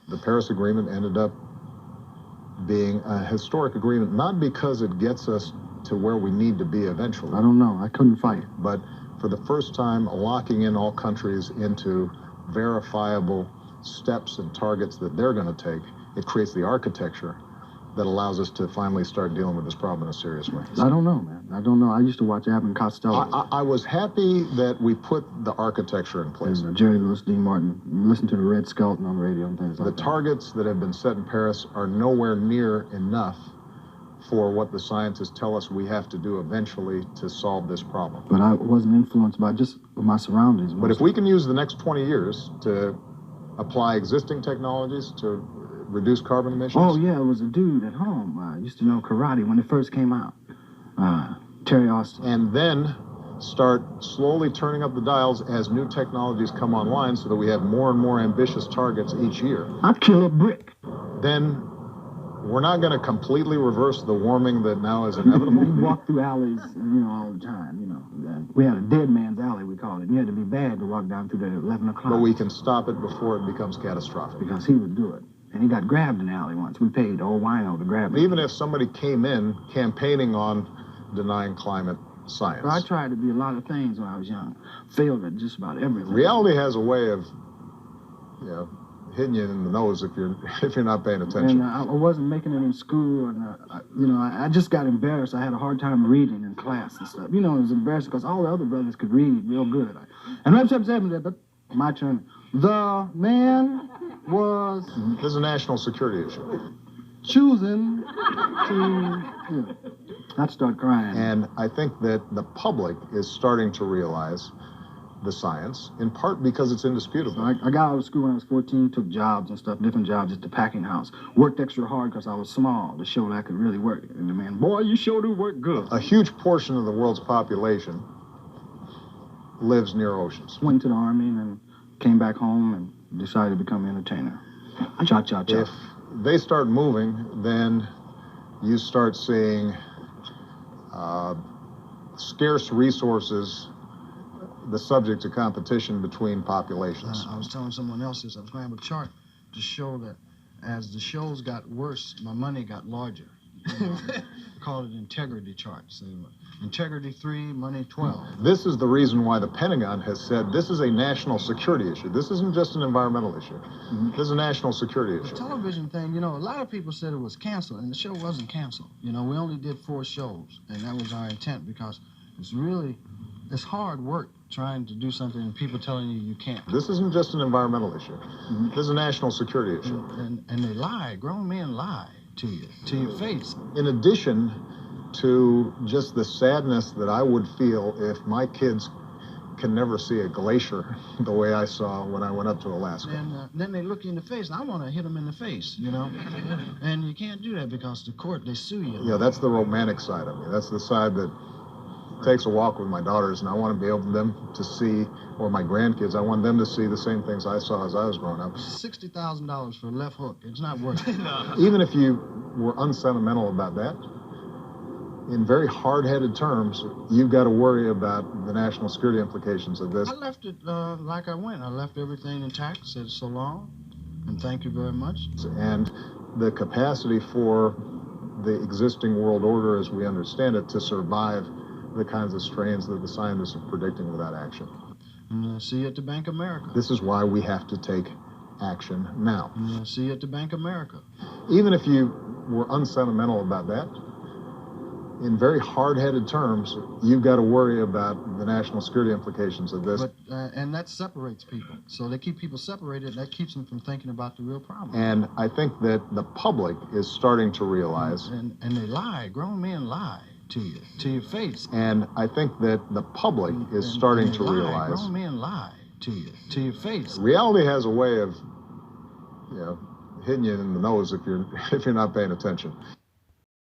The Paris Agreement ended up being a historic agreement, not because it gets us to where we need to be eventually. I don't know. I couldn't fight. But for the first time, locking in all countries into verifiable steps and targets that they're going to take, it creates the architecture that allows us to finally start dealing with this problem in a serious way. I don't know, man. I don't know. I used to watch Abbott and Costello. I was happy that we put the architecture in place. And, Jerry Lewis, Dean Martin, listen to the Red Skelton on the radio and things like that. The targets that have been set in Paris are nowhere near enough for what the scientists tell us we have to do eventually to solve this problem. But I wasn't influenced by just my surroundings. But if we can use the next 20 years to apply existing technologies to reduce carbon emissions. Oh, yeah, it was a dude at home. I used to know karate when it first came out. Terry Austin. And then start slowly turning up the dials as new technologies come online so that we have more and more ambitious targets each year. I'd kill a brick. Then we're not going to completely reverse the warming that now is inevitable. We walk through alleys, all the time, We had a dead man's alley, we called it. You had to be bad to walk down through there at 11 o'clock. But we can stop it before it becomes catastrophic. Because he would do it. And he got grabbed in the alley once. We paid old wino to grab him. Even if somebody came in campaigning on denying climate science. Well, I tried to be a lot of things when I was young. Failed at just about everything. Reality has a way of, hitting you in the nose if you're not paying attention. And I wasn't making it in school, and I just got embarrassed. I had a hard time reading in class and stuff. It was embarrassing because all the other brothers could read real good. And but my turn. The man was. This is a national security issue. Choosing to not start crying. And I think that the public is starting to realize the science, in part because it's indisputable. So I got out of school when I was 14, took jobs and stuff, different jobs at the packing house. Worked extra hard because I was small to show that I could really work. And the man, boy, you sure do work good. A huge portion of the world's population lives near oceans. Went to the Army and then came back home and decided to become an entertainer. Cha, cha, cha. If they start moving, then you start seeing scarce resources the subject to competition between populations. I was telling someone else this. I was going to have a chart to show that as the shows got worse, my money got larger. Call it integrity chart. So integrity 3, money 12. This is the reason why the Pentagon has said this is a national security issue. This isn't just an environmental issue. This is a national security issue. The television thing, a lot of people said it was canceled, and the show wasn't canceled. We only did 4 shows, and that was our intent because it's hard work trying to do something and people telling you can't. This isn't just an environmental issue. This is a national security issue. And they lie. Grown men lie to you, to your face. In addition to just the sadness that I would feel if my kids can never see a glacier the way I saw when I went up to Alaska. And then they look you in the face, and I want to hit them in the face, And you can't do that because the court, they sue you. Yeah, that's the romantic side of me. That's the side that takes a walk with my daughters, and I want to be able for them to see, or my grandkids, I want them to see the same things I saw as I was growing up. $60,000 for a left hook. It's not worth it. Even if you were unsentimental about that, in very hard-headed terms, you've got to worry about the national security implications of this. I left it like I went. I left everything intact, said so long, and thank you very much. And the capacity for the existing world order as we understand it to survive the kinds of strains that the scientists are predicting without action. And see you at the Bank of America. This is why we have to take action now. And see you at the Bank of America. Even if you were unsentimental about that, in very hard-headed terms, you've got to worry about the national security implications of this. But, and that separates people. So they keep people separated. That keeps them from thinking about the real problem. And I think that the public is starting to realize. And they lie. Grown men lie to you, to your face. And I think that the public is starting to realize. Grown men lie to you, to your face. Reality has a way of, hitting you in the nose if you're not paying attention.